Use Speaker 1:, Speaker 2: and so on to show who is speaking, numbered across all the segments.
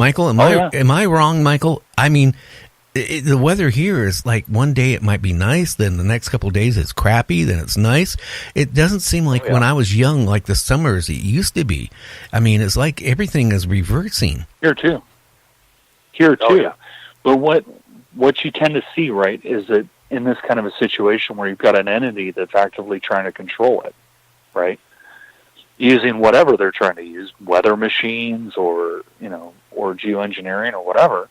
Speaker 1: Michael, am I wrong, Michael? I mean, the weather here is like one day it might be nice, then the next couple of days it's crappy, then it's nice. It doesn't seem like when I was young, like the summers it used to be. I mean, it's like everything is reversing.
Speaker 2: Here too. But what you tend to see, right, is that in this kind of a situation where you've got an entity that's actively trying to control it, right, using whatever they're trying to use, weather machines or geoengineering or whatever,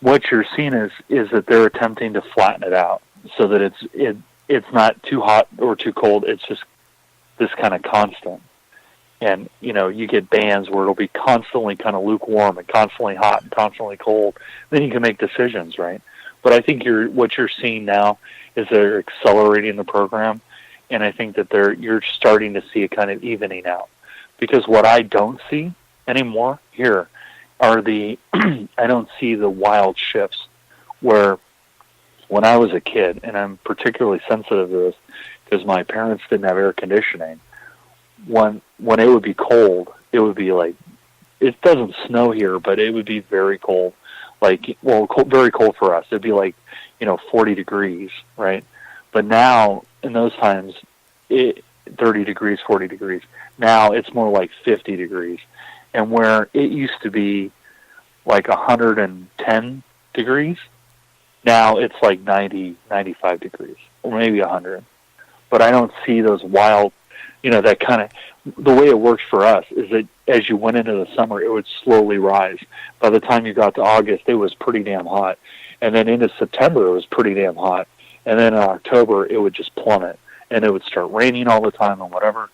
Speaker 2: what you're seeing is that they're attempting to flatten it out so that it's not too hot or too cold. It's just this kind of constant. And, you get bands where it'll be constantly kind of lukewarm and constantly hot and constantly cold. Then you can make decisions, right? But I think what you're seeing now is they're accelerating the program. And I think that you're starting to see a kind of evening out. Because what I don't see anymore here are I don't see the wild shifts where when I was a kid, and I'm particularly sensitive to this because my parents didn't have air conditioning, when it would be cold, it would be like, it doesn't snow here, but it would be very cold. Very cold for us. It'd be like, 40 degrees, right? But now, in those times, 30 degrees, 40 degrees. Now it's more like 50 degrees. And where it used to be like 110 degrees, now it's like 90, 95 degrees, or maybe 100. But I don't see those wild, that kind of, the way it works for us is that as you went into the summer, it would slowly rise. By the time you got to August, it was pretty damn hot. And then into September, it was pretty damn hot. And then in October, it would just plummet. And it would start raining all the time and whatever.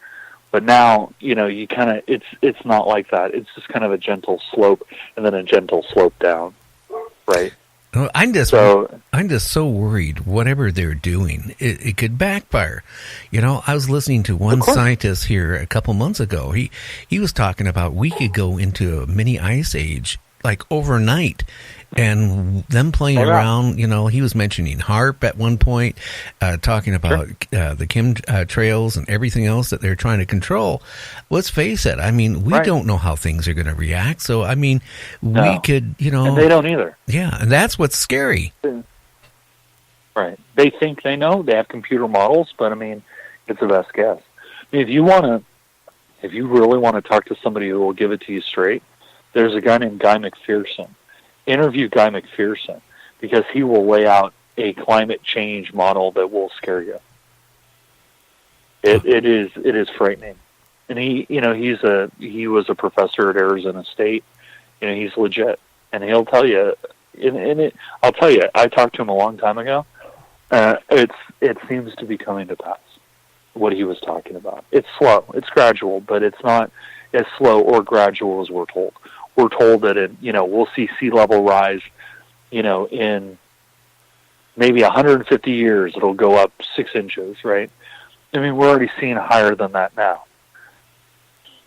Speaker 2: But now, you kind of, it's not like that. It's just kind of a gentle slope and then a gentle slope down, right?
Speaker 1: I'm just so worried. Whatever they're doing, it could backfire. I was listening to one scientist here a couple months ago. He was talking about we could go into a mini ice age like overnight. And them playing around, he was mentioning HARP at one point, talking about the chemtrails and everything else that they're trying to control. Let's face it. I mean, we don't know how things are going to react. So, I mean, we could,
Speaker 2: And they don't either.
Speaker 1: Yeah, and that's what's scary.
Speaker 2: Right. They think they know. They have computer models, but, I mean, it's the best guess. I mean, if you really want to talk to somebody who will give it to you straight, there's a guy named Guy McPherson. Interview Guy McPherson because he will lay out a climate change model that will scare you. It is frightening, and he was a professor at Arizona State. He's legit, and he'll tell you. I'll tell you, I talked to him a long time ago. It seems to be coming to pass. What he was talking about. It's slow. It's gradual, but it's not as slow or gradual as we're told. We're told that we'll see sea level rise, in maybe 150 years, it'll go up 6 inches, right? I mean, we're already seeing higher than that now.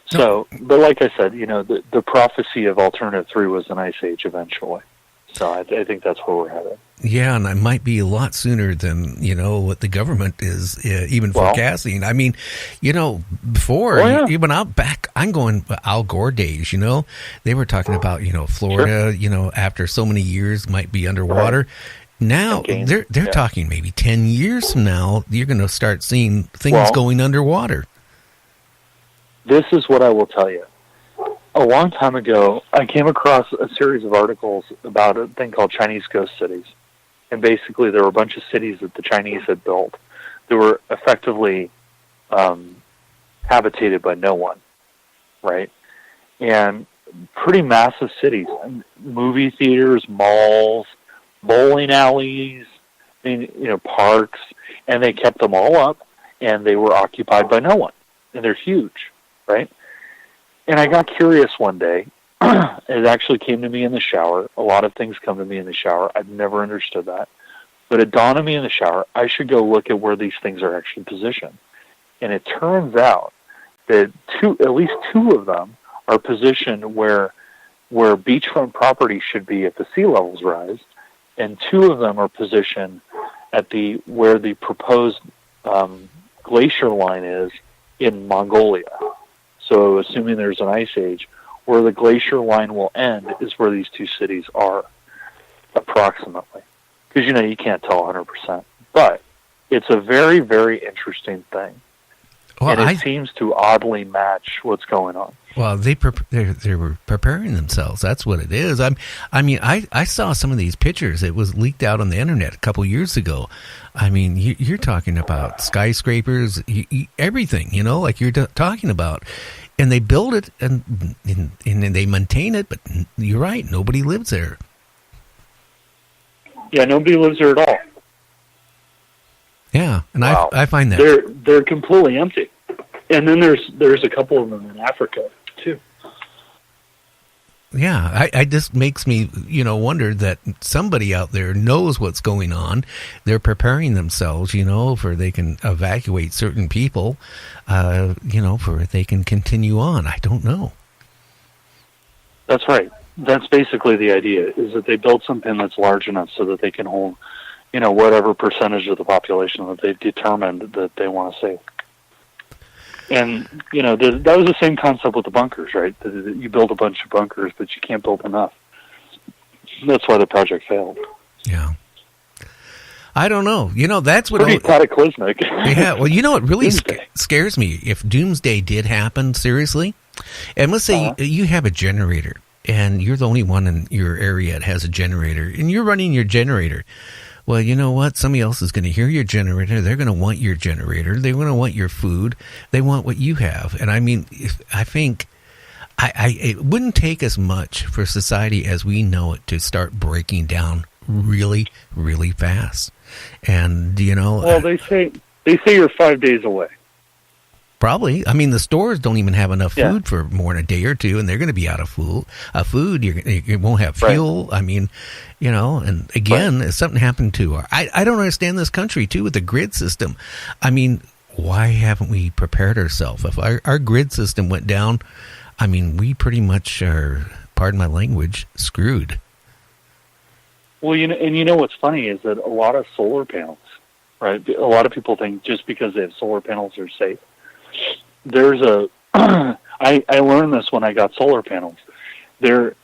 Speaker 2: So, but like I said, the prophecy of Alternative 3 was an ice age eventually. So I think that's where we're headed.
Speaker 1: Yeah, and it might be a lot sooner than, what the government is even forecasting. I mean, before, even I'm going Al Gore days, they were talking about, Florida, after so many years might be underwater. Right. Now, they're talking maybe 10 years from now, you're going to start seeing things going underwater.
Speaker 2: This is what I will tell you. A long time ago, I came across a series of articles about a thing called Chinese ghost cities. And basically, there were a bunch of cities that the Chinese had built that were effectively habitated by no one, right? And pretty massive cities, movie theaters, malls, bowling alleys, parks, and they kept them all up, and they were occupied by no one. And they're huge, right? And I got curious one day. It actually came to me in the shower. A lot of things come to me in the shower. I've never understood that. But it dawned on me in the shower, I should go look at where these things are actually positioned. And it turns out that at least two of them are positioned where beachfront property should be if the sea levels rise, and two of them are positioned at where the proposed glacier line is in Mongolia. So assuming there's an ice age, where the glacier line will end is where these two cities are, approximately. Because, you can't tell 100%. But it's a very, very interesting thing. Well, and it seems to oddly match what's going on.
Speaker 1: Well, they were preparing themselves. That's what it is. I saw some of these pictures. It was leaked out on the internet a couple years ago. I mean, you're talking about skyscrapers, everything, like you're talking about. And they build it and they maintain it, but you're right, nobody lives there.
Speaker 2: Yeah, nobody lives there at all.
Speaker 1: Yeah, and wow. I find that
Speaker 2: they're completely empty. And then there's a couple of them in Africa too.
Speaker 1: Yeah, I just makes me wonder that somebody out there knows what's going on. They're preparing themselves, for they can evacuate certain people, for they can continue on. I don't know.
Speaker 2: That's right. That's basically the idea, is that they build something that's large enough so that they can hold, whatever percentage of the population that they've determined that they want to save. And, that was the same concept with the bunkers, right? You build a bunch of bunkers, but you can't build enough. That's why the project failed.
Speaker 1: Yeah. I don't know. That's what...
Speaker 2: Pretty cataclysmic.
Speaker 1: Yeah, well, what really scares me, if doomsday did happen, seriously, and let's say you have a generator, and you're the only one in your area that has a generator, and you're running your generator. Well, you know what? Somebody else is going to hear your generator. They're going to want your generator. They're going to want your food. They want what you have. And I mean, I think it wouldn't take as much for society as we know it to start breaking down really, really fast. And,
Speaker 2: Well, they say you're 5 days away.
Speaker 1: Probably. I mean, the stores don't even have enough food for more than a day or two, and they're going to be out of food. You won't have fuel. Right. I mean, and again, if something happened to I don't understand this country, too, with the grid system. I mean, why haven't we prepared ourselves? If our grid system went down, I mean, we pretty much are, pardon my language, screwed.
Speaker 2: Well, what's funny is that a lot of solar panels, right? A lot of people think just because they have solar panels they're safe. There's I learned this when I got solar panels. That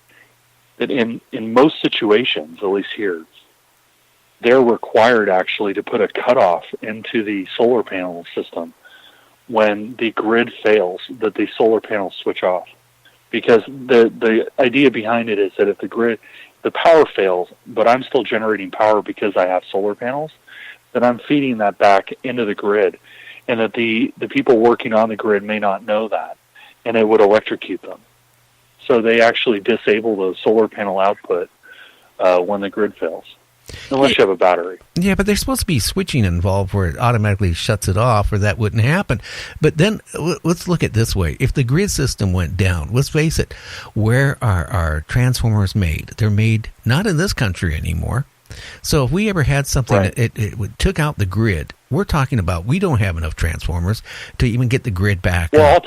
Speaker 2: in most situations, at least here, they're required actually to put a cutoff into the solar panel system when the grid fails, that the solar panels switch off. Because the idea behind it is that if the power fails, but I'm still generating power because I have solar panels, then I'm feeding that back into the grid. And that the people working on the grid may not know that, and it would electrocute them. So they actually disable the solar panel output when the grid fails, unless you have a battery.
Speaker 1: Yeah, but there's supposed to be switching involved where it automatically shuts it off, or that wouldn't happen. But then let's look at it this way. If the grid system went down, let's face it, where are our transformers made? They're made not in this country anymore. So if we ever had something that it took out the grid, we're talking about we don't have enough transformers to even get the grid back.
Speaker 2: Well, I'll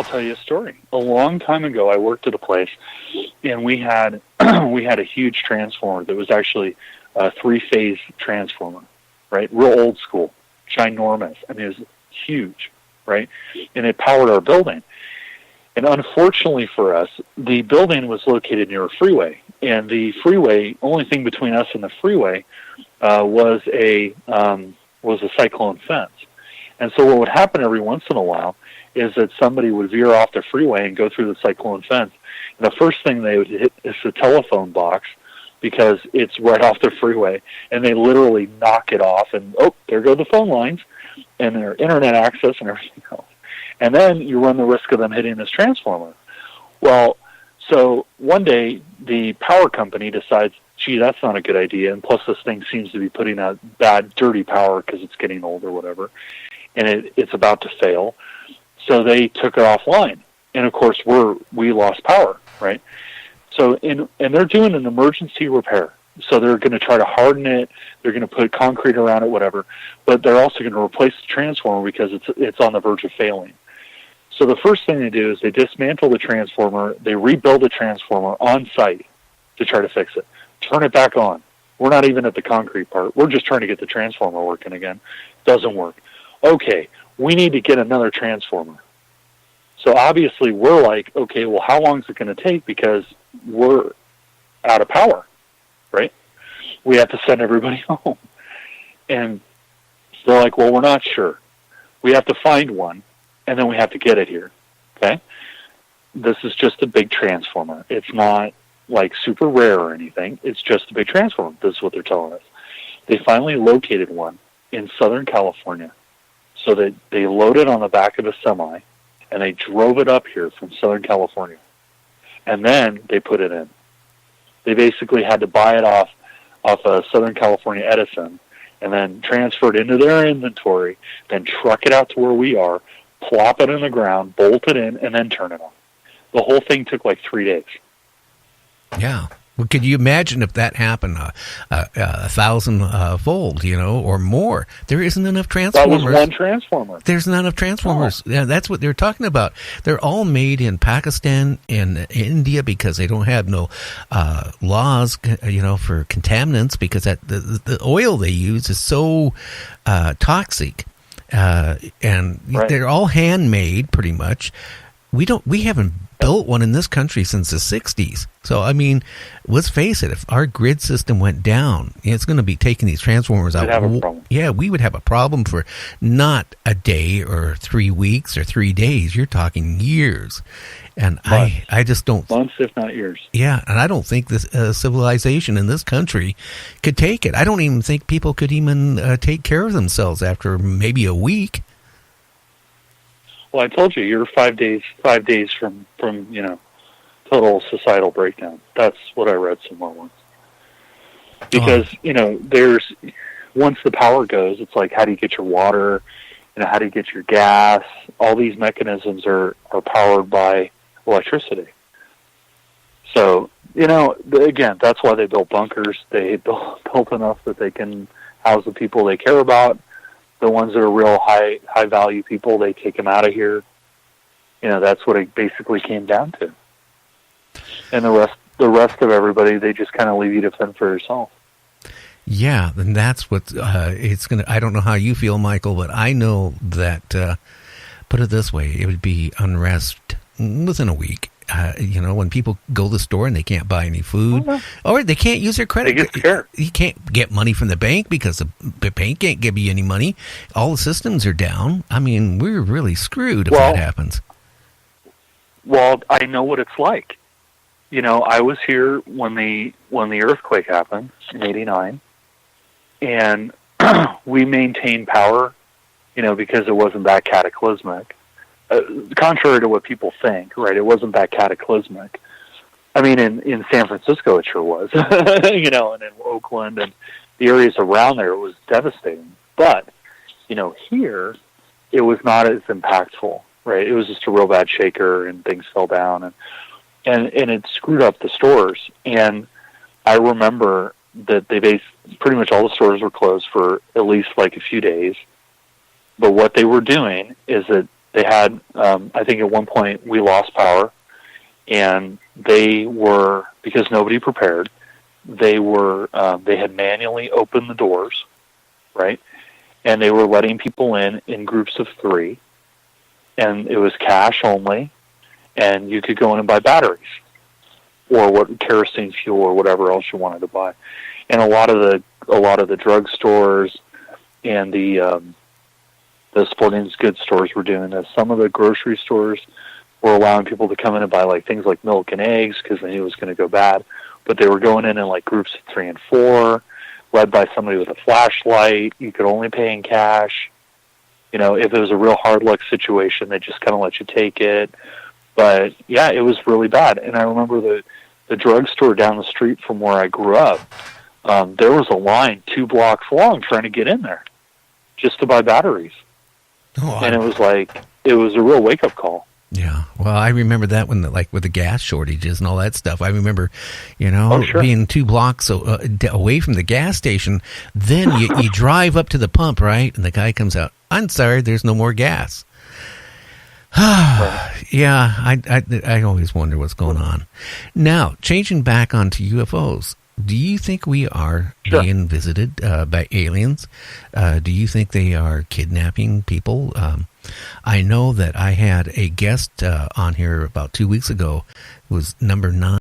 Speaker 2: tell you a story. A long time ago, I worked at a place, and we had a huge transformer that was actually a 3-phase transformer, right? Real old school, ginormous. I mean, it was huge, right? And it powered our building. And unfortunately for us, the building was located near a freeway. And the freeway, only thing between us and the freeway was a cyclone fence. And so what would happen every once in a while is that somebody would veer off the freeway and go through the cyclone fence. And the first thing they would hit is the telephone box, because it's right off the freeway. And they literally knock it off, and there go the phone lines and their internet access and everything else. And then you run the risk of them hitting this transformer. Well, so one day the power company decides, gee, that's not a good idea. And plus this thing seems to be putting out bad, dirty power because it's getting old or whatever. And it's about to fail. So they took it offline. And of course we lost power, right? So and they're doing an emergency repair. So they're going to try to harden it. They're going to put concrete around it, whatever. But they're also going to replace the transformer because it's on the verge of failing. So the first thing they do is they dismantle the transformer, they rebuild the transformer on site to try to fix it, turn it back on. We're not even at the concrete part. We're just trying to get the transformer working again. Doesn't work. Okay, we need to get another transformer. So obviously we're like, okay, well, how long is it going to take? Because we're out of power, right? We have to send everybody home. And they're like, well, we're not sure. We have to find one, and then we have to get it here, okay? This is just a big transformer. It's not like super rare or anything. It's just a big transformer. This is what they're telling us. They finally located one in Southern California. So they loaded on the back of a semi, and they drove it up here from Southern California. And then they put it in. They basically had to buy it off a Southern California Edison, and then transfer it into their inventory, then truck it out to where we are, plop it in the ground, bolt it in, and then turn it on. The whole thing took like 3 days.
Speaker 1: Yeah. Well, could you imagine if that happened 1,000 fold, or more? There isn't enough transformers.
Speaker 2: That was one transformer.
Speaker 1: There's not enough transformers. Oh. Yeah, that's what they're talking about. They're all made in Pakistan and India because they don't have no laws, for contaminants, because the oil they use is so toxic, and right. They're all handmade pretty much. We haven't built one in this country since the 60s. So, I mean, let's face it, if our grid system went down, it's going to be taking these transformers out.
Speaker 2: Have a problem.
Speaker 1: Yeah, we would have a problem for not a day or 3 weeks or 3 days. You're talking years. And months. I just don't...
Speaker 2: Months, if not years.
Speaker 1: Yeah, and I don't think this civilization in this country could take it. I don't even think people could even take care of themselves after maybe a week.
Speaker 2: Well, I told you, you're 5 days from total societal breakdown. That's what I read somewhere once. Because, there's, once the power goes, it's like, how do you get your water? How do you get your gas? All these mechanisms are powered by electricity. So, again, that's why they built bunkers. They built enough that they can house the people they care about. The ones that are real high value people, they take them out of here. That's what it basically came down to. And the rest of everybody, they just kind of leave you to fend for yourself.
Speaker 1: Yeah, and that's what it's going to... I don't know how you feel, Michael, but I know that, put it this way, it would be unrest within a week. When people go to the store and they can't buy any food, or they can't use their credit.
Speaker 2: They get scared.
Speaker 1: You can't get money from the bank because the bank can't give you any money. All the systems are down. I mean, we're really screwed if that happens.
Speaker 2: Well, I know what it's like. I was here when the earthquake happened in '89, and we maintained power, because it wasn't that cataclysmic. Contrary to what people think, right? It wasn't that cataclysmic. I mean, in San Francisco, it sure was, and in Oakland and the areas around there, it was devastating. But, here, it was not as impactful, right? It was just a real bad shaker, and things fell down, and it screwed up the stores. And I remember that pretty much all the stores were closed for at least like a few days. But what they were doing is that they had, I think at one point we lost power, and they were, because nobody prepared, they had manually opened the doors, right? And they were letting people in groups of 3, and it was cash only, and you could go in and buy batteries, or kerosene fuel, or whatever else you wanted to buy. And a lot of the drugstores and the sporting goods stores were doing this. Some of the grocery stores were allowing people to come in and buy like things like milk and eggs because they knew it was going to go bad. But they were going in like groups of 3 and 4, led by somebody with a flashlight. You could only pay in cash. If it was a real hard luck situation, they just kind of let you take it. But yeah, it was really bad. And I remember the drugstore down the street from where I grew up. There was a line 2 blocks long trying to get in there just to buy batteries. And it was a real wake-up call.
Speaker 1: Yeah. Well, I remember that when, with the gas shortages and all that stuff. I remember,
Speaker 2: sure.
Speaker 1: being 2 blocks away from the gas station. Then you drive up to the pump, right? And the guy comes out, I'm sorry, there's no more gas. Yeah, I always wonder what's going on. Now, changing back onto UFOs. Do you think we are being visited by aliens? Do you think they are kidnapping people? I know that I had a guest on here about 2 weeks ago who was number 9